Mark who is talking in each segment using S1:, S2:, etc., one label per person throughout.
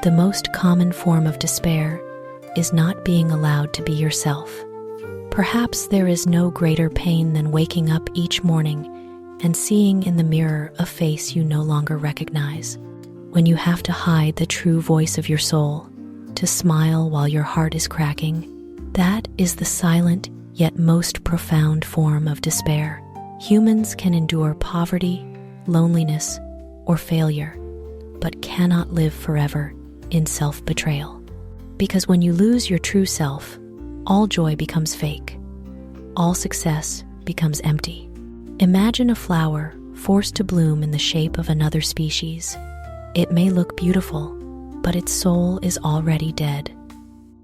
S1: The most common form of despair is not being allowed to be yourself. Perhaps there is no greater pain than waking up each morning and seeing in the mirror a face you no longer recognize. When you have to hide the true voice of your soul, to smile while your heart is cracking, that is the silent yet most profound form of despair. Humans can endure poverty, loneliness, or failure, but cannot live forever in self-betrayal. Because when you lose your true self, all joy becomes fake. All success becomes empty. Imagine a flower forced to bloom in the shape of another species. It may look beautiful, but its soul is already dead.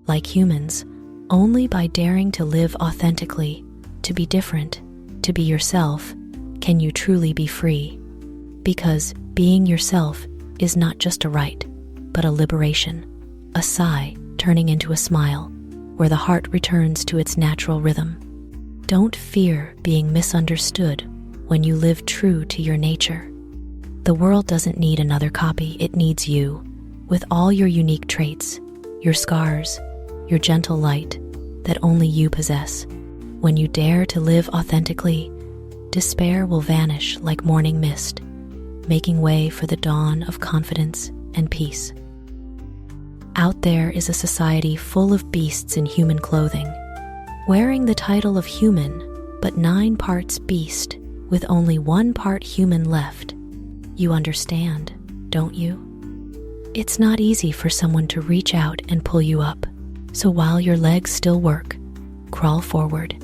S1: Like humans, only by daring to live authentically, to be different, to be yourself, can you truly be free. Because being yourself is not just a right, but a liberation, a sigh turning into a smile, where the heart returns to its natural rhythm. Don't fear being misunderstood when you live true to your nature. The world doesn't need another copy, it needs you, with all your unique traits, your scars, your gentle light that only you possess. When you dare to live authentically, despair will vanish like morning mist, making way for the dawn of confidence and peace. Out there is a society full of beasts in human clothing, wearing the title of human, but 9 parts beast, with only 1 part human left. You understand, don't you? It's not easy for someone to reach out and pull you up, so while your legs still work, crawl forward,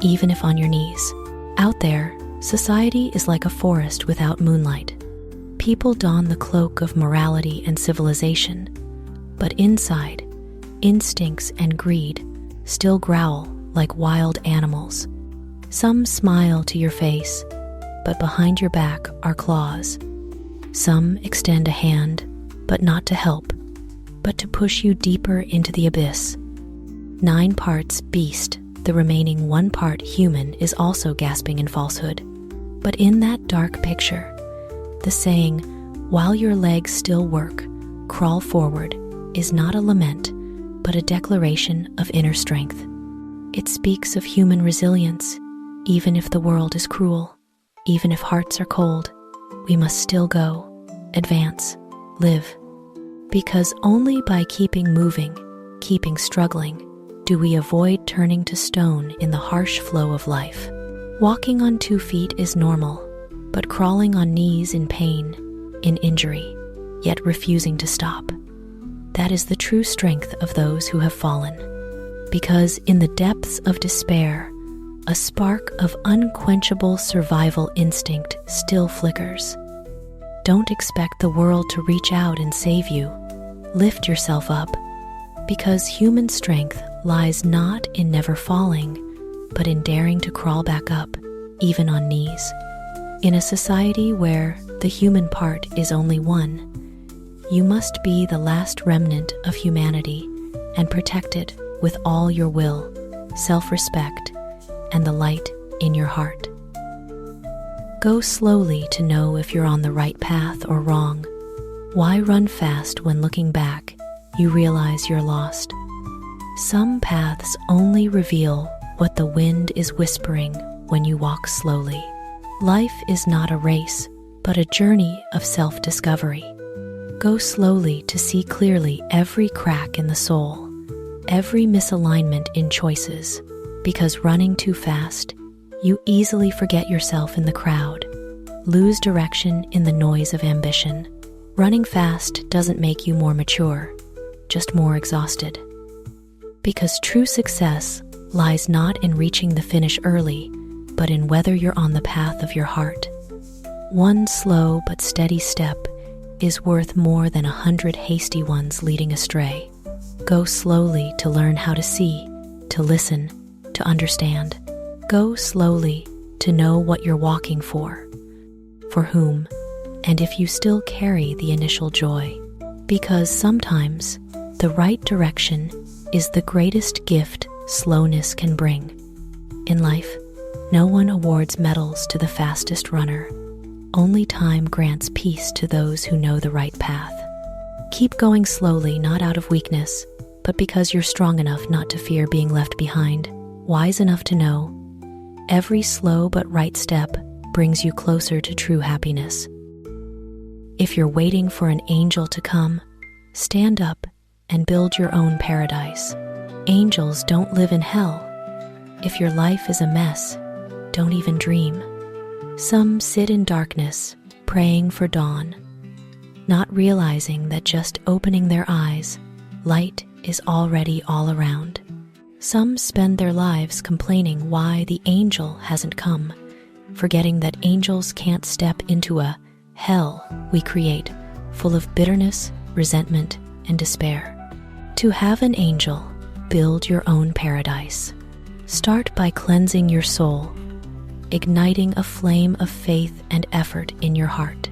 S1: even if on your knees. Out there, society is like a forest without moonlight. People don the cloak of morality and civilization, but inside, instincts and greed still growl like wild animals. Some smile to your face, but behind your back are claws. Some extend a hand, but not to help, but to push you deeper into the abyss. 9 parts beast, the remaining 1 part human is also gasping in falsehood. But in that dark picture, the saying, "While your legs still work, crawl forward," is not a lament, but a declaration of inner strength. It speaks of human resilience. Even if the world is cruel, even if hearts are cold, we must still go, advance, live. Because only by keeping moving, keeping struggling, do we avoid turning to stone in the harsh flow of life. Walking on 2 feet is normal, but crawling on knees in pain, in injury, yet refusing to stop, that is the true strength of those who have fallen. Because in the depths of despair, a spark of unquenchable survival instinct still flickers. Don't expect the world to reach out and save you. Lift yourself up, because human strength lies not in never falling, but in daring to crawl back up, even on knees. In a society where the human part is only 1, you must be the last remnant of humanity and protect it with all your will, self-respect, and the light in your heart. Go slowly to know if you're on the right path or wrong. Why run fast when looking back, you realize you're lost? Some paths only reveal what the wind is whispering when you walk slowly. Life is not a race, but a journey of self-discovery. Go slowly to see clearly every crack in the soul, every misalignment in choices, because running too fast, you easily forget yourself in the crowd, lose direction in the noise of ambition. Running fast doesn't make you more mature, just more exhausted. Because true success lies not in reaching the finish early, but in whether you're on the path of your heart. 1 slow but steady step is worth more than 100 hasty ones leading astray. Go slowly to learn how to see, to listen, to understand. Go slowly to know what you're walking for whom, and if you still carry the initial joy. Because sometimes the right direction is the greatest gift slowness can bring. In life, no one awards medals to the fastest runner. Only time grants peace to those who know the right path. Keep going slowly, not out of weakness, but because you're strong enough not to fear being left behind, wise enough to know every slow but right step brings you closer to true happiness. If you're waiting for an angel to come, stand up and build your own paradise. Angels don't live in hell. If your life is a mess, don't even dream. Some sit in darkness, praying for dawn, not realizing that just opening their eyes, light is already all around. Some spend their lives complaining why the angel hasn't come, forgetting that angels can't step into a hell we create, full of bitterness, resentment, and despair. To have an angel, build your own paradise. Start by cleansing your soul, igniting a flame of faith and effort in your heart.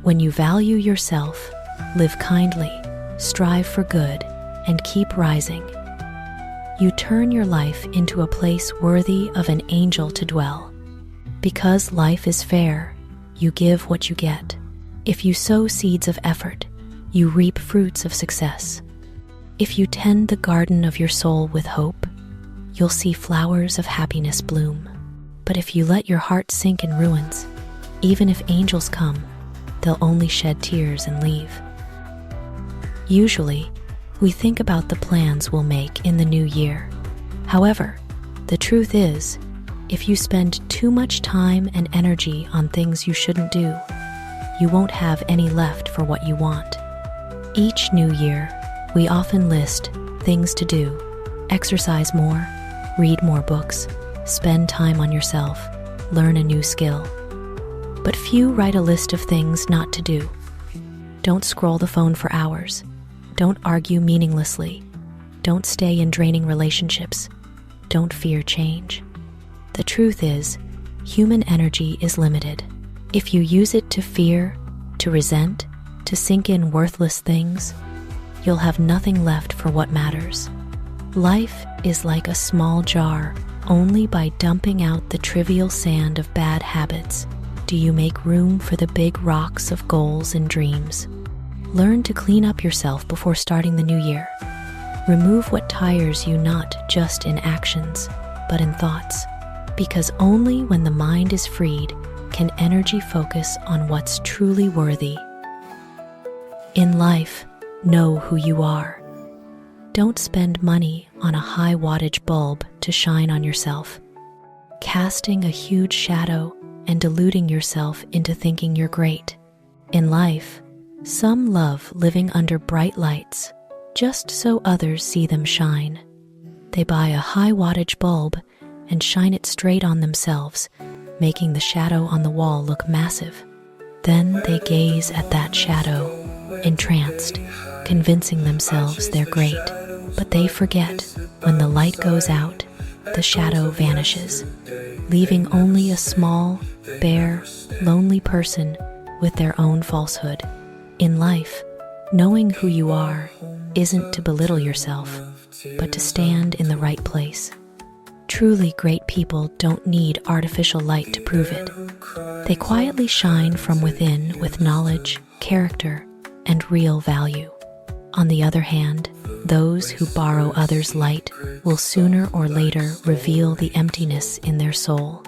S1: When you value yourself, live kindly, strive for good, and keep rising, you turn your life into a place worthy of an angel to dwell. Because life is fair, you give what you get. If you sow seeds of effort, you reap fruits of success. If you tend the garden of your soul with hope, you'll see flowers of happiness bloom. But if you let your heart sink in ruins, even if angels come, they'll only shed tears and leave. Usually, we think about the plans we'll make in the new year. However, the truth is, if you spend too much time and energy on things you shouldn't do, you won't have any left for what you want. Each new year, we often list things to do: exercise more, read more books, spend time on yourself, learn a new skill. But few write a list of things not to do. Don't scroll the phone for hours. Don't argue meaninglessly. Don't stay in draining relationships. Don't fear change. The truth is, human energy is limited. If you use it to fear, to resent, to sink in worthless things, you'll have nothing left for what matters. Life is like a small jar. Only by dumping out the trivial sand of bad habits do you make room for the big rocks of goals and dreams. Learn to clean up yourself before starting the new year. Remove what tires you, not just in actions, but in thoughts. Because only when the mind is freed can energy focus on what's truly worthy. In life, know who you are. Don't spend money on a high-wattage bulb to shine on yourself, casting a huge shadow and deluding yourself into thinking you're great. In life, some love living under bright lights just so others see them shine. They buy a high-wattage bulb and shine it straight on themselves, making the shadow on the wall look massive. Then they gaze at that shadow, entranced, convincing themselves they're great. But they forget, when the light goes out, the shadow vanishes, leaving only a small, bare, lonely person with their own falsehood. In life, knowing who you are isn't to belittle yourself, but to stand in the right place. Truly great people don't need artificial light to prove it. They quietly shine from within with knowledge, character, and real value. On the other hand, those who borrow others' light will sooner or later reveal the emptiness in their soul.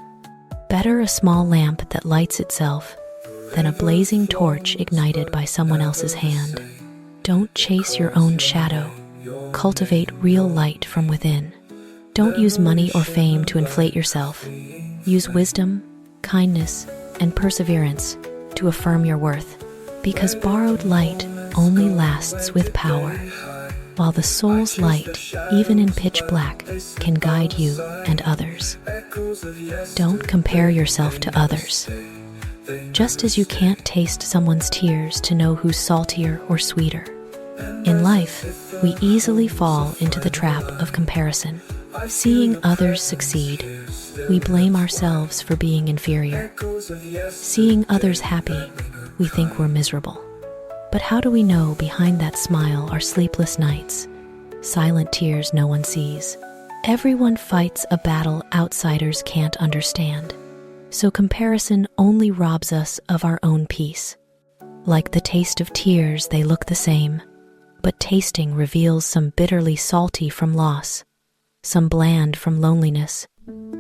S1: Better a small lamp that lights itself than a blazing torch ignited by someone else's hand. Don't chase your own shadow. Cultivate real light from within. Don't use money or fame to inflate yourself. Use wisdom, kindness, and perseverance to affirm your worth, because borrowed light only lasts with power, while the soul's light, even in pitch black, can guide you and others. Don't compare yourself to others. Just as you can't taste someone's tears to know who's saltier or sweeter. In life, we easily fall into the trap of comparison. Seeing others succeed, we blame ourselves for being inferior. Seeing others happy, we think we're miserable. But how do we know behind that smile are sleepless nights, silent tears no one sees? Everyone fights a battle outsiders can't understand. So comparison only robs us of our own peace. Like the taste of tears, they look the same, but tasting reveals some bitterly salty from loss, some bland from loneliness,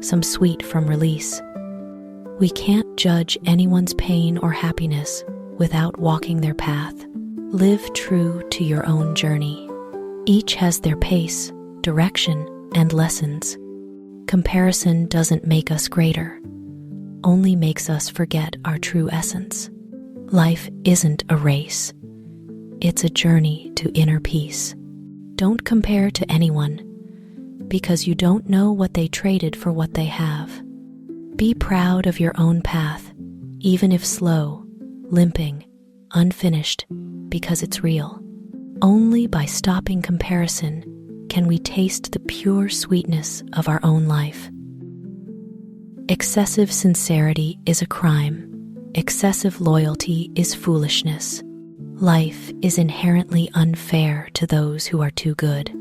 S1: some sweet from release. We can't judge anyone's pain or happiness without walking their path. Live true to your own journey. Each has their pace, direction, and lessons. Comparison doesn't make us greater, only makes us forget our true essence. Life isn't a race. It's a journey to inner peace. Don't compare to anyone, because you don't know what they traded for what they have. Be proud of your own path, even if slow, limping, unfinished, because it's real. Only by stopping comparison can we taste the pure sweetness of our own life. Excessive sincerity is a crime. Excessive loyalty is foolishness. Life is inherently unfair to those who are too good.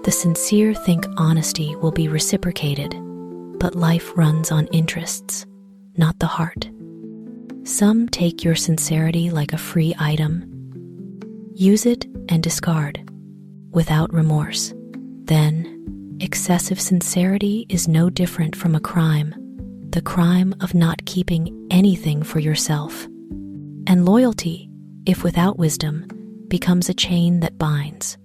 S1: The sincere think honesty will be reciprocated, but life runs on interests, not the heart. Some take your sincerity like a free item. Use it and discard, without remorse. Then, excessive sincerity is no different from a crime, the crime of not keeping anything for yourself. And loyalty, if without wisdom, becomes a chain that binds.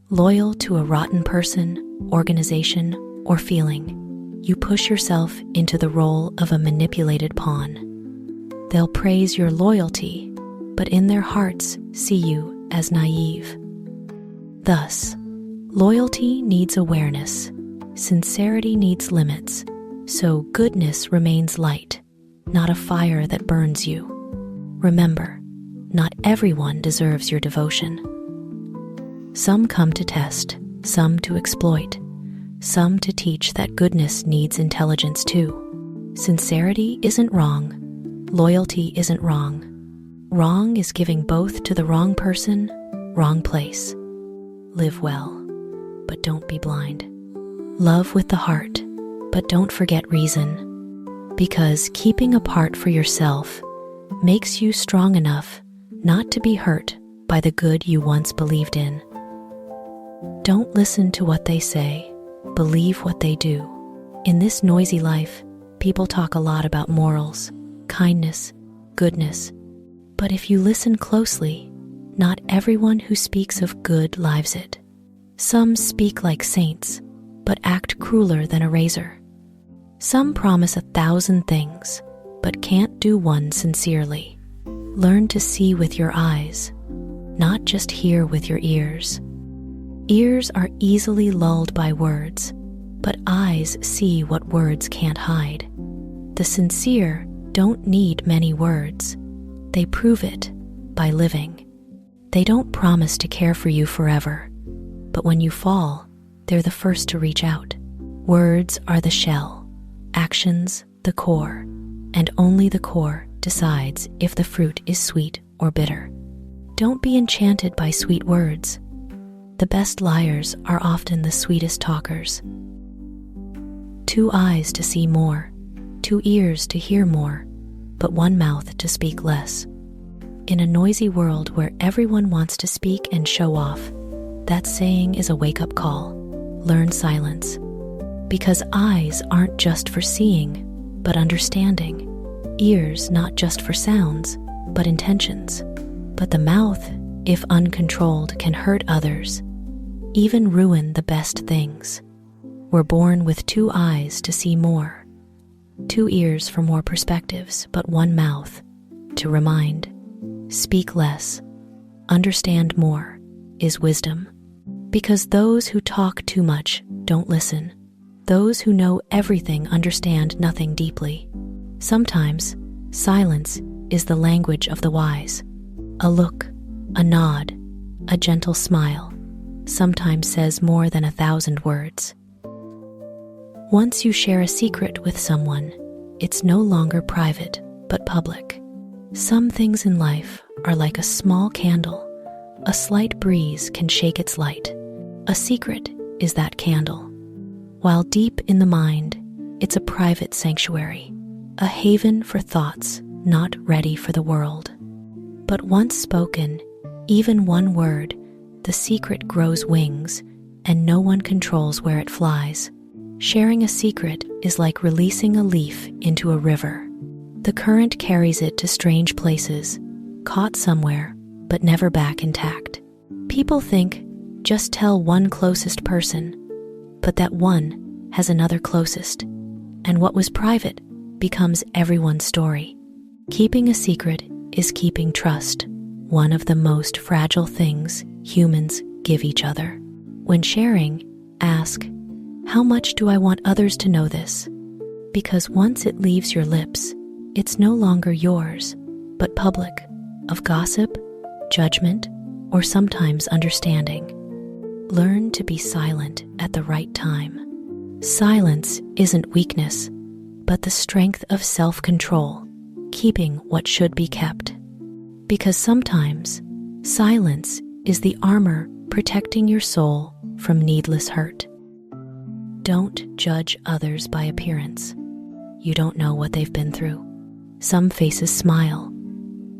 S1: Loyal to a rotten person, organization, or feeling, you push yourself into the role of a manipulated pawn. They'll praise your loyalty, but in their hearts see you as naive. Thus, loyalty needs awareness, sincerity needs limits, so goodness remains light, not a fire that burns you. Remember, not everyone deserves your devotion. Some come to test, some to exploit, some to teach that goodness needs intelligence too. Sincerity isn't wrong, loyalty isn't wrong. Wrong is giving both to the wrong person, wrong place. Live well, but don't be blind. Love with the heart, but don't forget reason. Because keeping a part for yourself makes you strong enough not to be hurt by the good you once believed in. Don't listen to what they say, believe what they do. In this noisy life, people talk a lot about morals, kindness, goodness. But if you listen closely, not everyone who speaks of good lives it. Some speak like saints, but act crueler than a razor. Some promise 1,000 things, but can't do one sincerely. Learn to see with your eyes, not just hear with your ears. Ears are easily lulled by words, but eyes see what words can't hide. The sincere don't need many words. They prove it by living. They don't promise to care for you forever, but when you fall, they're the first to reach out. Words are the shell, actions the core, and only the core decides if the fruit is sweet or bitter. Don't be enchanted by sweet words. The best liars are often the sweetest talkers. 2 eyes to see more, 2 ears to hear more, but 1 mouth to speak less. In a noisy world where everyone wants to speak and show off, that saying is a wake-up call. Learn silence. Because eyes aren't just for seeing, but understanding. Ears not just for sounds, but intentions. But the mouth, if uncontrolled, can hurt others, even ruin the best things. We're born with 2 eyes to see more, 2 ears for more perspectives, but 1 mouth to remind. Speak less, understand more, is wisdom. Because those who talk too much don't listen. Those who know everything understand nothing deeply. Sometimes, silence is the language of the wise. A look, a nod, a gentle smile sometimes says more than 1,000 words. Once you share a secret with someone, it's no longer private, but public. Some things in life are like a small candle. A slight breeze can shake its light. A secret is that candle. While deep in the mind, it's a private sanctuary, a haven for thoughts not ready for the world. But once spoken, even one word, the secret grows wings, and no one controls where it flies. Sharing a secret is like releasing a leaf into a river. The current carries it to strange places, caught somewhere, but never back intact. People think, just tell one closest person, but that one has another closest, and what was private becomes everyone's story. Keeping a secret is keeping trust, one of the most fragile things humans give each other. When sharing, ask, how much do I want others to know this? Because once it leaves your lips, it's no longer yours, but public, of gossip, judgment, or sometimes understanding. Learn to be silent at the right time. Silence isn't weakness, but the strength of self-control, keeping what should be kept. Because sometimes, silence is the armor protecting your soul from needless hurt. Don't judge others by appearance. You don't know what they've been through. Some faces smile,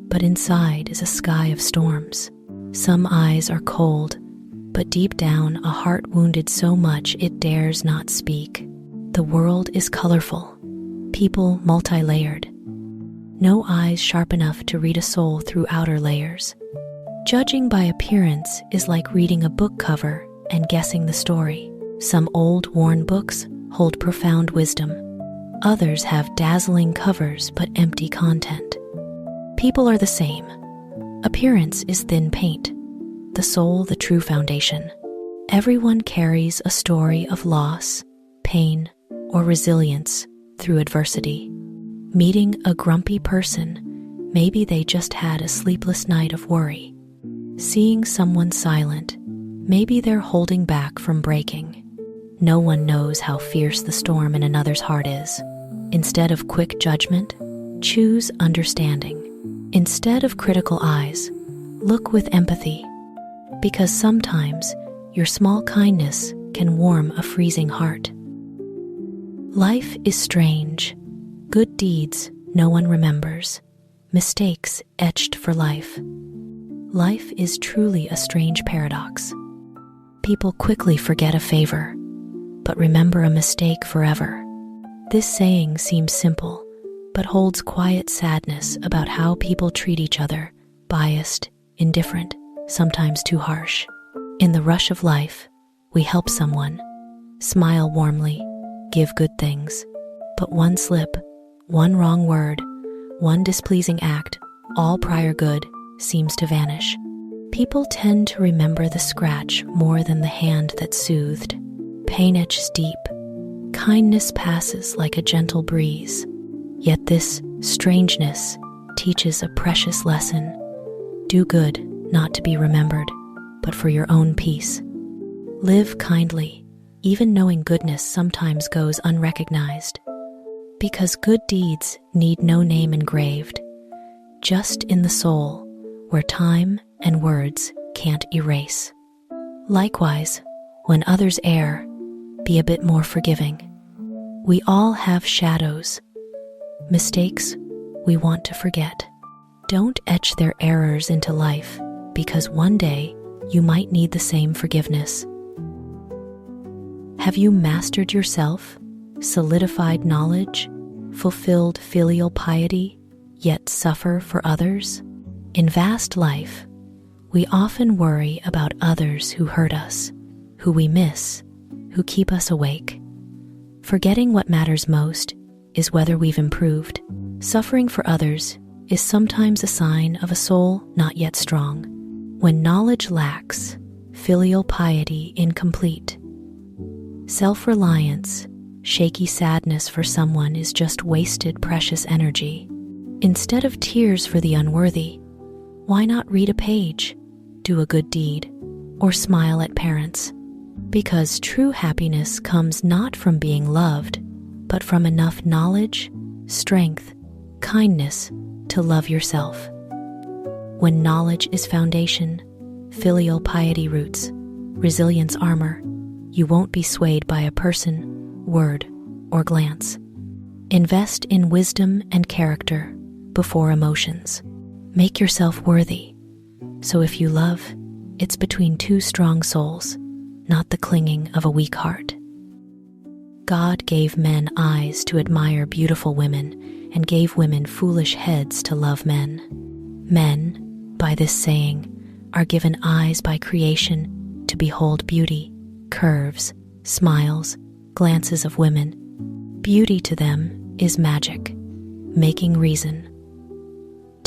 S1: but inside is a sky of storms. Some eyes are cold, but deep down a heart wounded so much it dares not speak. The world is colorful, people multi-layered. No eyes sharp enough to read a soul through outer layers. Judging by appearance is like reading a book cover and guessing the story. Some old, worn books hold profound wisdom. Others have dazzling covers but empty content. People are the same. Appearance is thin paint, the soul the true foundation. Everyone carries a story of loss, pain, or resilience through adversity. Meeting a grumpy person, maybe they just had a sleepless night of worry. Seeing someone silent, maybe they're holding back from breaking. No one knows how fierce the storm in another's heart is. Instead of quick judgment, choose understanding. Instead of critical eyes, look with empathy. Because sometimes, your small kindness can warm a freezing heart. Life is strange. Good deeds no one remembers. Mistakes etched for life. Life is truly a strange paradox. People quickly forget a favor, but remember a mistake forever. This saying seems simple, but holds quiet sadness about how people treat each other, biased, indifferent, sometimes too harsh. In the rush of life, we help someone, smile warmly, give good things, but one slip, one wrong word, one displeasing act, all prior good seems to vanish. People tend to remember the scratch more than the hand that soothed. Pain etches deep. Kindness passes like a gentle breeze. Yet this strangeness teaches a precious lesson. Do good, not to be remembered, but for your own peace. Live kindly, even knowing goodness sometimes goes unrecognized. Because good deeds need no name engraved, just in the soul, where time and words can't erase. Likewise, when others err, be a bit more forgiving. We all have shadows, mistakes we want to forget. Don't etch their errors into life, because one day you might need the same forgiveness. Have you mastered yourself, solidified knowledge, fulfilled filial piety, yet suffer for others? In vast life, we often worry about others who hurt us, who we miss, who keep us awake. Forgetting what matters most is whether we've improved. Suffering for others is sometimes a sign of a soul not yet strong. When knowledge lacks, filial piety incomplete. Self-reliance, shaky sadness for someone is just wasted precious energy. Instead of tears for the unworthy, why not read a page, do a good deed, or smile at parents? Because true happiness comes not from being loved, but from enough knowledge, strength, kindness to love yourself. When knowledge is foundation, filial piety roots, resilience armor, you won't be swayed by a person, word, or glance. Invest in wisdom and character before emotions. Make yourself worthy. So if you love, it's between two strong souls, not the clinging of a weak heart. God gave men eyes to admire beautiful women and gave women foolish heads to love men. Men, by this saying, are given eyes by creation to behold beauty, curves, smiles, glances of women. Beauty to them is magic, making reason.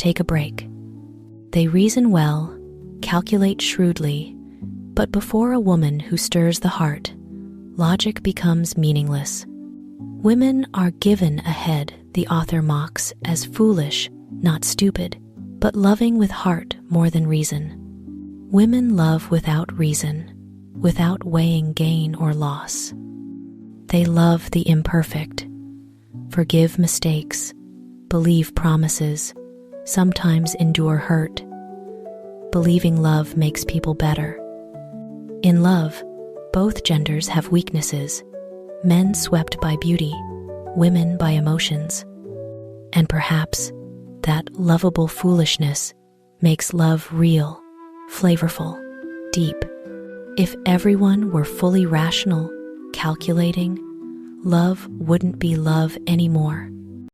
S1: Take a break. They reason well, calculate shrewdly, but before a woman who stirs the heart, logic becomes meaningless. Women are given a head the author mocks as foolish, not stupid, but loving with heart more than reason. Women love without reason, without weighing gain or loss. They love the imperfect, forgive mistakes, believe promises, sometimes endure hurt. Believing love makes people better. In love, both genders have weaknesses, men swept by beauty, women by emotions. And perhaps that lovable foolishness makes love real, flavorful, deep. If everyone were fully rational, calculating, love wouldn't be love anymore.